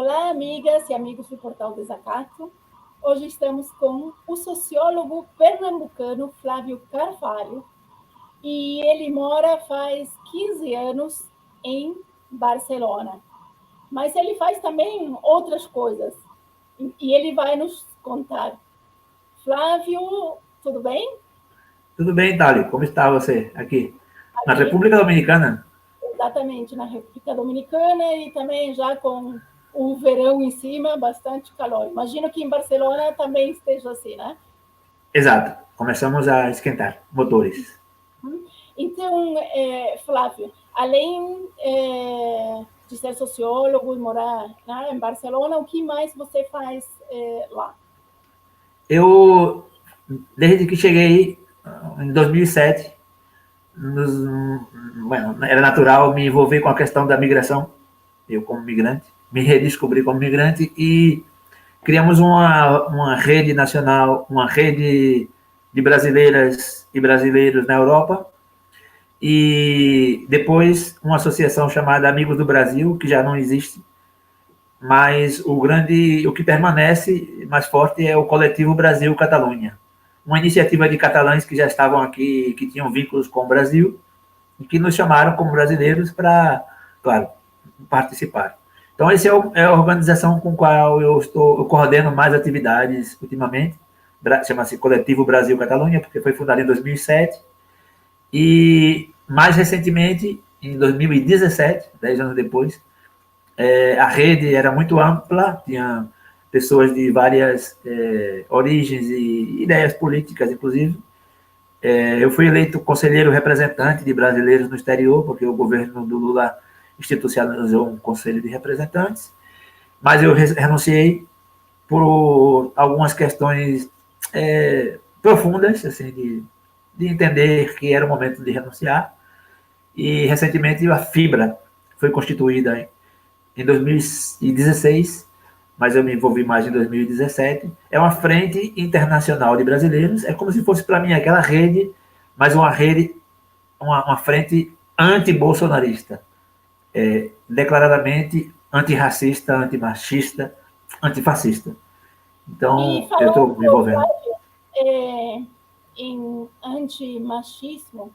Olá, amigas e amigos do Portal Desacato. Hoje estamos com o sociólogo pernambucano Flávio Carvalho e ele mora faz 15 anos em Barcelona. Mas ele faz também outras coisas e ele vai nos contar. Flávio, tudo bem? Tudo bem, Thali? Como está você aqui? Na Aqui, República Dominicana? exatamente, na República Dominicana e também já com o verão em cima, bastante calor. Imagino que em Barcelona também esteja assim, né? Exato. Começamos a esquentar motores. Então, Flávio, além de ser sociólogo e morar, né, em Barcelona, o que mais você faz lá? Eu, desde que cheguei em 2007, era natural me envolver com a questão da migração. Eu, como migrante, me redescobri como migrante e criamos uma rede nacional, uma rede de brasileiras e brasileiros na Europa. E depois uma associação chamada Amigos do Brasil, que já não existe, mas o que permanece mais forte é o Coletivo Brasil Catalunha, uma iniciativa de catalães que já estavam aqui, que tinham vínculos com o Brasil e que nos chamaram como brasileiros para, claro, participar. Então, essa é a organização com a qual eu coordeno mais atividades ultimamente. Chama-se Coletivo Brasil Catalunha, porque foi fundado em 2007. E, mais recentemente, em 2017, 10 anos depois, a rede era muito ampla, tinha pessoas de várias origens e ideias políticas, inclusive. Eu fui eleito conselheiro representante de brasileiros no exterior, porque o governo do Lula institucionalizou um conselho de representantes, mas eu renunciei por algumas questões profundas, assim, de entender que era o momento de renunciar. E recentemente a Fibra foi constituída em 2016, mas eu me envolvi mais em 2017. É uma frente internacional de brasileiros, é como se fosse para mim aquela rede, mas uma frente anti-bolsonarista, declaradamente antirracista, antimachista, antifascista. E Então, eu estou me falando, envolvendo. em antimachismo,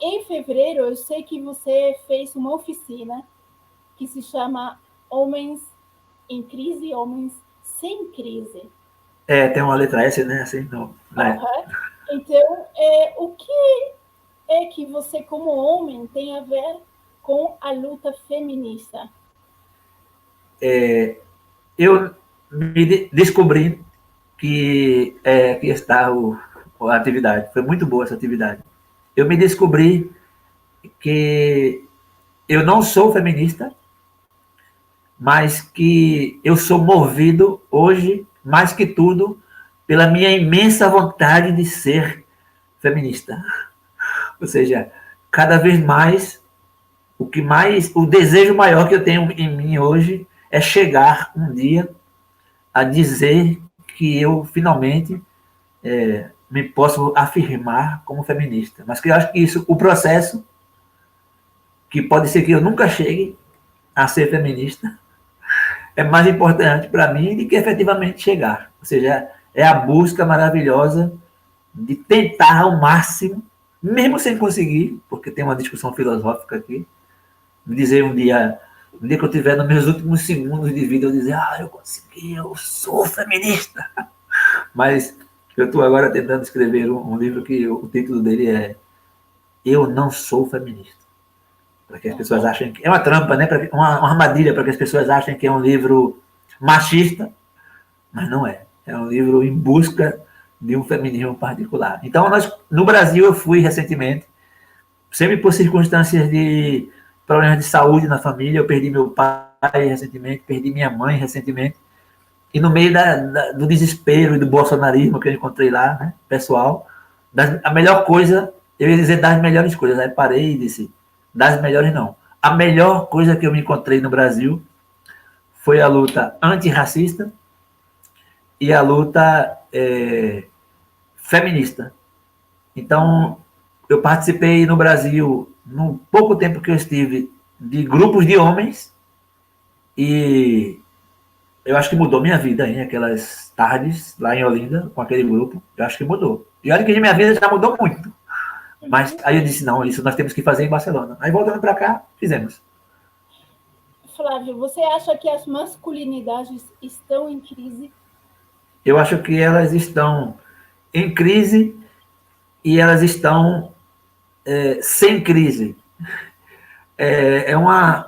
em fevereiro eu sei que você fez uma oficina que se chama Homens em Crise, Homens sem Crise. Tem uma letra S, né? Assim, não, né? Uhum. Então, o que é que você, como homem, tem a ver com a luta feminista? Eu me descobri que está a atividade. Foi muito boa essa atividade. Eu me descobri que eu não sou feminista, mas que eu sou movido hoje, mais que tudo, pela minha imensa vontade de ser feminista. Ou seja, cada vez mais, o desejo maior que eu tenho em mim hoje é chegar um dia a dizer que eu finalmente me posso afirmar como feminista. Mas que eu acho que isso, o processo, que pode ser que eu nunca chegue a ser feminista, é mais importante para mim do que efetivamente chegar. Ou seja, é a busca maravilhosa de tentar ao máximo, mesmo sem conseguir, porque tem uma discussão filosófica aqui, me dizer um dia que eu tiver nos meus últimos segundos de vida, eu dizer, eu consegui, eu sou feminista. Mas eu estou agora tentando escrever um livro que o título dele é Eu Não Sou Feminista. Para que as pessoas achem que. É uma trampa, né? Uma armadilha para que as pessoas achem que é um livro machista, mas não é. É um livro em busca de um feminismo particular. Então, no Brasil, eu fui recentemente, sempre por circunstâncias de problemas de saúde na família. Eu perdi meu pai recentemente, perdi minha mãe recentemente. E no meio do desespero e do bolsonarismo que eu encontrei lá, né, pessoal, a melhor coisa, eu ia dizer das melhores coisas, aí parei e disse, das melhores não. A melhor coisa que eu me encontrei no Brasil foi a luta antirracista e a luta feminista. Então, eu participei no Brasil, no pouco tempo que eu estive, de grupos de homens e eu acho que mudou minha vida, hein? Aquelas tardes lá em Olinda, com aquele grupo, eu acho que mudou. E olha que minha vida já mudou muito. Mas aí eu disse, não, isso nós temos que fazer em Barcelona. Aí voltando para cá, fizemos. Flávio, você acha que as masculinidades estão em crise? Eu acho que elas estão em crise e elas estão sem crise.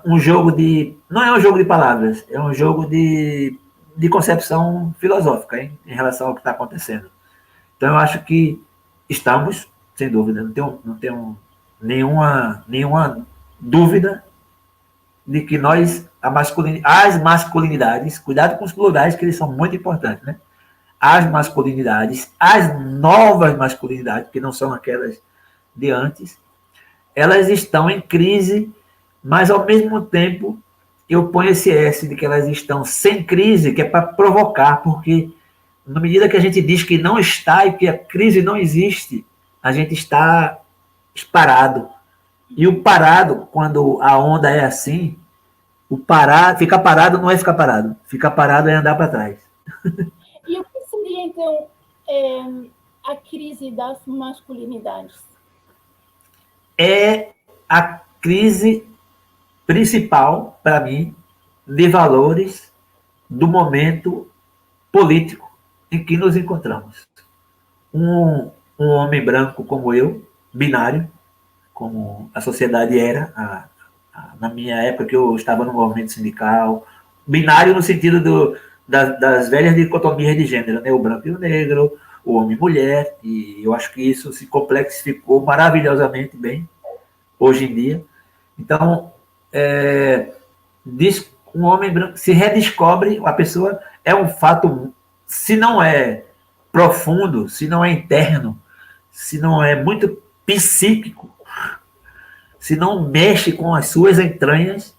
Um jogo de... Não é um jogo de palavras, é um jogo de concepção filosófica, hein, em relação ao que está acontecendo. Então, eu acho que estamos, sem dúvida, não tenho nenhuma dúvida de que nós, as masculinidades, cuidado com os plurais, que eles são muito importantes, né? As masculinidades, as novas masculinidades, que não são aquelas de antes, elas estão em crise, mas ao mesmo tempo eu ponho esse S de que elas estão sem crise, que é para provocar, porque na medida que a gente diz que não está e que a crise não existe, a gente está parado. E o parado, quando a onda é assim, ficar parado não é ficar parado. Ficar parado é andar para trás. E o que seria, então, a crise das masculinidades? É a crise principal, para mim, de valores do momento político em que nos encontramos. Um homem branco como eu, binário, como a sociedade era na minha época que eu estava no movimento sindical, binário no sentido das velhas dicotomias de gênero, né? O branco e o negro, o homem e mulher, e eu acho que isso se complexificou maravilhosamente bem hoje em dia. Então, um homem branco se redescobre, a pessoa é um fato, se não é profundo, se não é interno, se não é muito psíquico, se não mexe com as suas entranhas,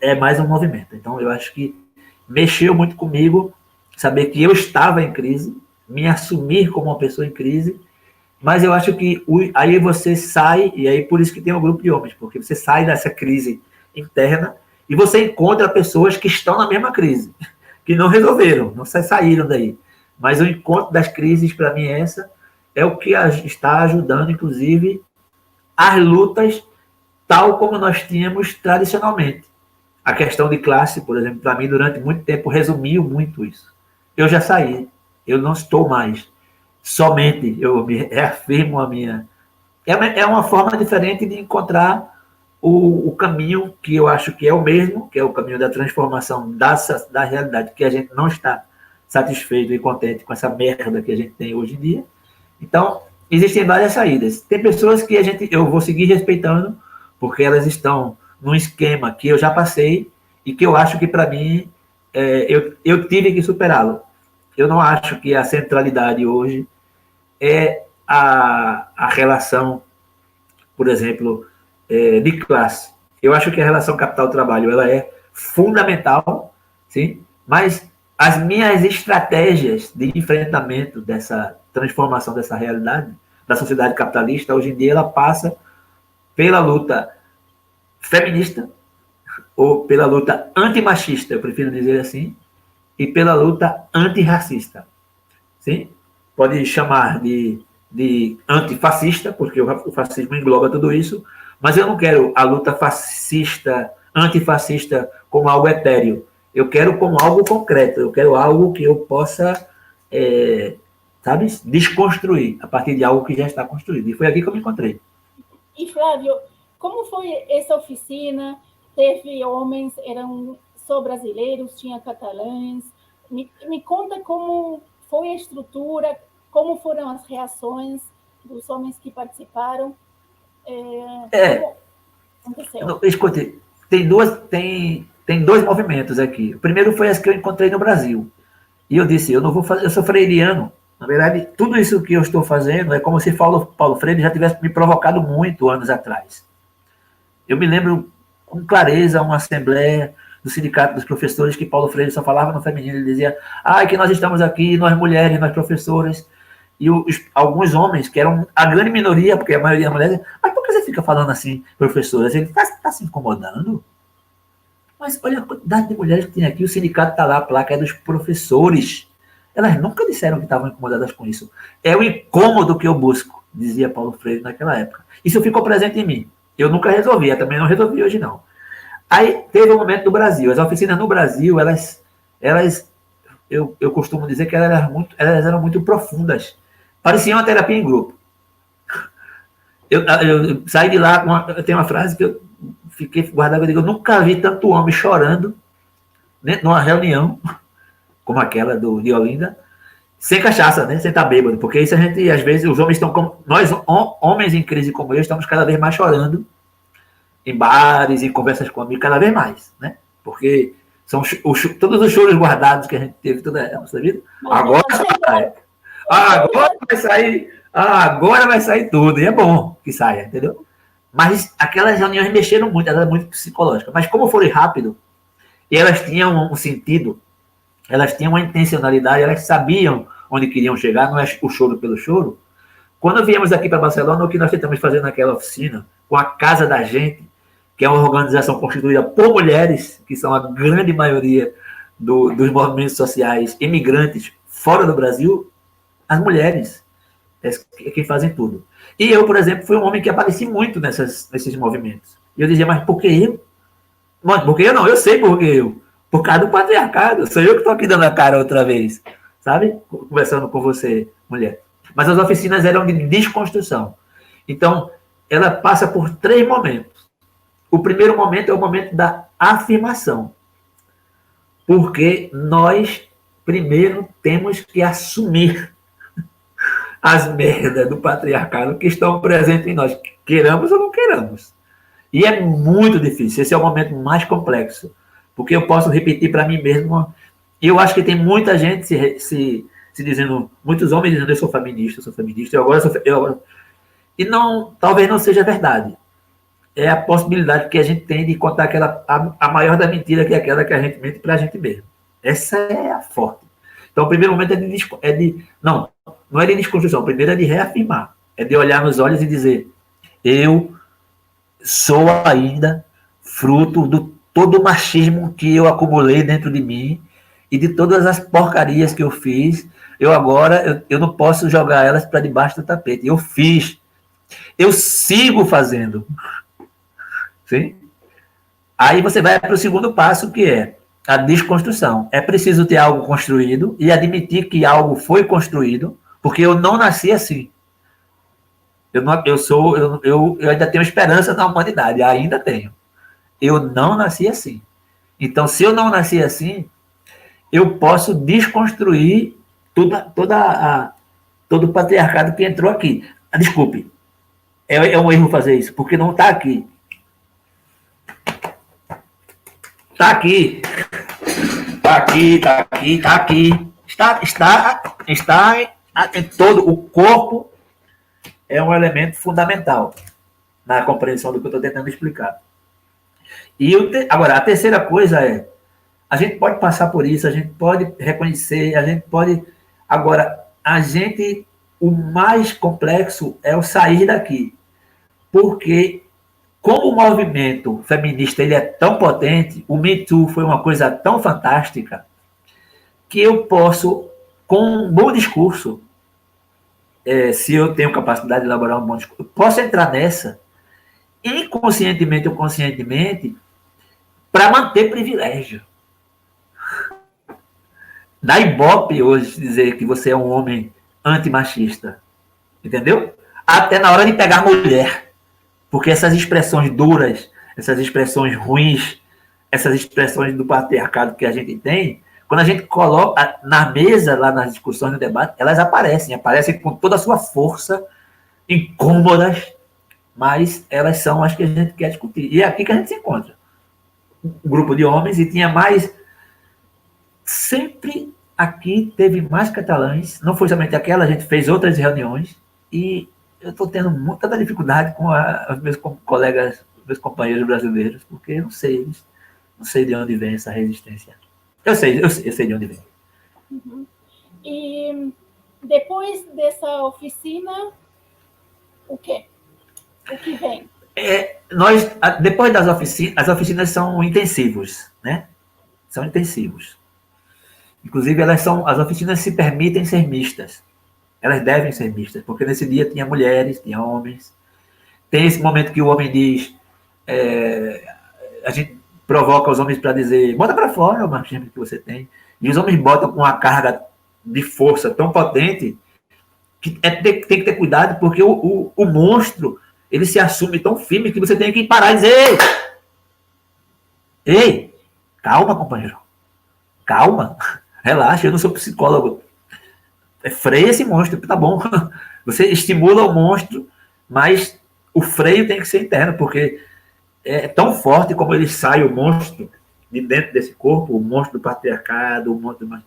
é mais um movimento. Então, eu acho que mexeu muito comigo saber que eu estava em crise, me assumir como uma pessoa em crise, mas eu acho que aí você sai, e aí por isso que tem um grupo de homens, porque você sai dessa crise interna e você encontra pessoas que estão na mesma crise, que não resolveram, não saíram daí. Mas o encontro das crises, para mim, é o que está ajudando, inclusive, as lutas tal como nós tínhamos tradicionalmente. A questão de classe, por exemplo, para mim, durante muito tempo, resumiu muito isso. Eu já saí, eu não estou mais. Somente eu me reafirmo a minha... É uma forma diferente de encontrar o caminho que eu acho que é o mesmo, que é o caminho da transformação da realidade, que a gente não está satisfeito e contente com essa merda que a gente tem hoje em dia. Então, existem várias saídas. Tem pessoas que eu vou seguir respeitando, porque elas estão num esquema que eu já passei e que eu acho que, para mim, eu tive que superá-lo. Eu não acho que a centralidade hoje é a relação, por exemplo, de classe. Eu acho que a relação capital-trabalho ela é fundamental, sim, mas as minhas estratégias de enfrentamento dessa transformação dessa realidade da sociedade capitalista, hoje em dia, ela passa pela luta feminista ou pela luta antimachista, eu prefiro dizer assim, e pela luta antirracista. Sim? Pode chamar de antifascista, porque o fascismo engloba tudo isso, mas eu não quero a luta fascista, antifascista como algo etéreo. Eu quero como algo concreto, eu quero algo que eu possa, sabe, desconstruir a partir de algo que já está construído. E foi aqui que eu me encontrei. E, Flávio, como foi essa oficina? Teve homens, eram só brasileiros, tinha catalães. Me conta como foi a estrutura, como foram as reações dos homens que participaram. Como aconteceu? Escute, tem dois movimentos aqui. O primeiro foi as que eu encontrei no Brasil. E eu disse, eu não vou fazer, eu sou freiriano. Na verdade, tudo isso que eu estou fazendo é como se Paulo Freire já tivesse me provocado muito anos atrás. Eu me lembro com clareza uma assembleia do Sindicato dos Professores que Paulo Freire só falava no feminino. Ele dizia, que nós estamos aqui, nós mulheres, nós professoras, e alguns homens, que eram a grande minoria, porque a maioria é mulher, mas por que você fica falando assim, professoras? Ele está se incomodando? Mas olha a quantidade de mulheres que tem aqui, o sindicato está lá, a placa é dos professores. Elas nunca disseram que estavam incomodadas com isso. É o incômodo que eu busco, dizia Paulo Freire naquela época. Isso ficou presente em mim. Eu nunca resolvia, também não resolvi hoje não. Aí teve um momento do Brasil. As oficinas no Brasil, eu costumo dizer que elas eram muito profundas. Parecia uma terapia em grupo. Eu saí de lá, eu tenho uma frase que eu fiquei guardada, eu digo, eu nunca vi tanto homem chorando dentro de uma reunião como aquela de Olinda, sem cachaça, né? Sem estar bêbado, porque isso a gente, às vezes, os homens estão como, nós, homens em crise como eu, estamos cada vez mais chorando em bares, em conversas com amigos, cada vez mais, né? Porque são todos os choros guardados que a gente teve toda a nossa vida, agora vai sair, agora vai sair tudo, e é bom que saia, entendeu? Mas aquelas reuniões mexeram muito, elas eram muito psicológicas, mas como foram rápido, e elas tinham um sentido, elas tinham uma intencionalidade, elas sabiam onde queriam chegar, não é o choro pelo choro. Quando viemos aqui para Barcelona, o que nós tentamos fazer naquela oficina, com a Casa da Gente, que é uma organização constituída por mulheres, que são a grande maioria dos movimentos sociais imigrantes fora do Brasil, as mulheres é quem fazem tudo. E eu, por exemplo, fui um homem que apareci muito nesses movimentos. E eu dizia, mas por que eu? Mano, porque eu não, eu sei por que eu. Por causa do patriarcado. Sou eu que estou aqui dando a cara outra vez. Sabe? Conversando com você, mulher. Mas as oficinas eram de desconstrução. Então, ela passa por 3 momentos. O primeiro momento é o momento da afirmação. Porque nós, primeiro, temos que assumir as merdas do patriarcado que estão presentes em nós, queiramos ou não queiramos. E é muito difícil, esse é o momento mais complexo, porque eu posso repetir para mim mesmo, e eu acho que tem muita gente se dizendo, muitos homens dizendo, eu sou feminista, eu agora sou e não, talvez não seja verdade. É a possibilidade que a gente tem de contar a maior da mentira, que é aquela que a gente mente para a gente mesmo. Essa é a forte. Então, o primeiro momento não é de desconstrução, o primeiro é de reafirmar, é de olhar nos olhos e dizer, eu sou ainda fruto do todo o machismo que eu acumulei dentro de mim e de todas as porcarias que eu fiz, eu não posso jogar elas para debaixo do tapete. Eu fiz, eu sigo fazendo. Sim? Aí você vai para o segundo passo, que é a desconstrução. É preciso ter algo construído e admitir que algo foi construído, porque eu não nasci assim. Eu ainda tenho esperança na humanidade, ainda tenho. Eu não nasci assim. Então, se eu não nasci assim, eu posso desconstruir todo o patriarcado que entrou aqui. Desculpe, é um erro fazer isso, porque não está aqui. Está aqui. Está aqui, está aqui, está aqui. Está em todo o corpo. É um elemento fundamental na compreensão do que eu estou tentando explicar. Agora, a terceira coisa é, a gente pode passar por isso, a gente pode reconhecer, a gente pode... Agora, o mais complexo é o sair daqui. Porque, como o movimento feminista ele é tão potente, o Me Too foi uma coisa tão fantástica, que eu posso, com um bom discurso, se eu tenho capacidade de elaborar um bom discurso, eu posso entrar nessa, inconscientemente ou conscientemente, para manter privilégio. Dá ibope hoje dizer que você é um homem antimachista. Entendeu? Até na hora de pegar mulher. Porque essas expressões duras, essas expressões ruins, essas expressões do patriarcado que a gente tem, quando a gente coloca na mesa, lá nas discussões, no debate, elas aparecem com toda a sua força, incômodas, mas elas são as que a gente quer discutir. E é aqui que a gente se encontra. Um grupo de homens, e tinha mais... Sempre aqui teve mais catalães, não foi somente aquela, a gente fez outras reuniões, e eu estou tendo muita dificuldade com os meus colegas, meus companheiros brasileiros, porque eu não sei de onde vem essa resistência. Eu sei de onde vem. Uhum. E depois dessa oficina, o quê? O que vem? Depois das oficinas, as oficinas são intensivos, né? São intensivos. Inclusive, as oficinas se permitem ser mistas. Elas devem ser mistas, porque nesse dia tinha mulheres, tinha homens. Tem esse momento que o homem diz, a gente provoca os homens para dizer, bota para fora o machismo que você tem. E os homens botam com uma carga de força tão potente que tem que ter cuidado, porque o monstro, ele se assume tão firme que você tem que parar e dizer, ei, calma, companheiro, calma, relaxa, eu não sou psicólogo. Freia esse monstro, tá bom. Você estimula o monstro, mas o freio tem que ser interno, porque é tão forte como ele sai, o monstro, de dentro desse corpo, o monstro do patriarcado, o monstro do...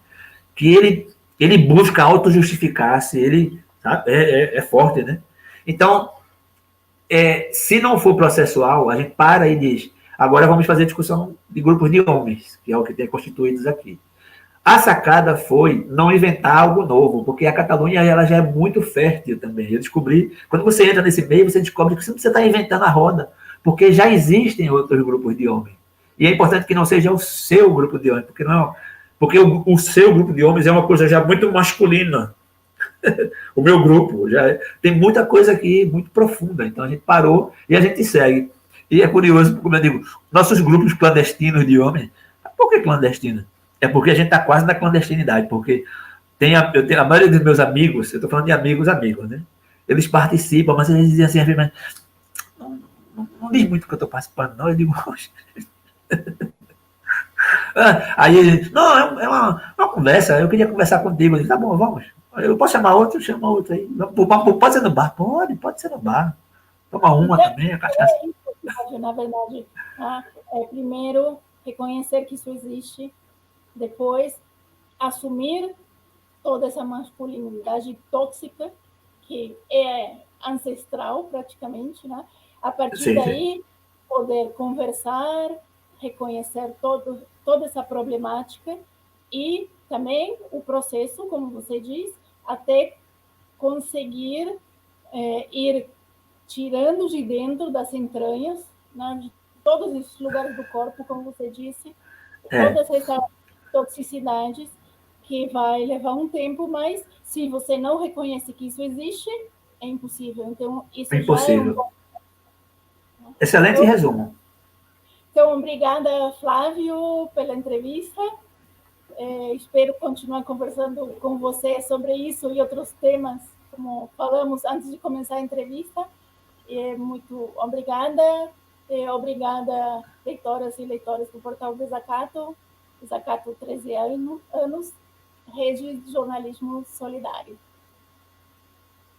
que ele busca auto-justificar-se, ele sabe? É forte, né? Então, se não for processual, a gente para e diz, agora vamos fazer discussão de grupos de homens, que é o que tem constituídos aqui. A sacada foi não inventar algo novo, porque a Catalunha ela já é muito fértil também. Eu descobri, quando você entra nesse meio, você descobre que você não está inventando a roda, porque já existem outros grupos de homens. E é importante que não seja o seu grupo de homens, porque o seu grupo de homens é uma coisa já muito masculina. O meu grupo já tem muita coisa aqui muito profunda. Então a gente parou e a gente segue. E é curioso, como eu digo, nossos grupos clandestinos de homens, por que clandestinos? É porque a gente está quase na clandestinidade, porque eu tenho a maioria dos meus amigos, eu estou falando de amigos, né? Eles participam, mas eles dizem assim, mas não diz muito que eu estou participando, não. Eu digo, aí ele, não, é uma conversa, eu queria conversar contigo. Eu digo, tá bom, vamos. Eu posso chamar outro? Chama outro aí. Pode ser no bar? Pode ser no bar. Toma uma também, a cachaça. Na verdade, primeiro reconhecer que isso existe, depois assumir toda essa masculinidade tóxica que é ancestral praticamente, né? A partir daí poder conversar, reconhecer toda essa problemática e também o processo, como você diz, até conseguir ir tirando de dentro das entranhas, né, de todos esses lugares do corpo, como você disse, todas essas toxicidades que vai levar um tempo, mas se você não reconhece que isso existe, é impossível. Então, isso é impossível. Já é Excelente resumo. Então, obrigada, Flávio, pela entrevista. Espero continuar conversando com você sobre isso e outros temas, como falamos antes de começar a entrevista. Muito obrigada. Obrigada, leitoras e leitores do Portal Desacato. Desacato 13 anos, Rede de Jornalismo Solidário.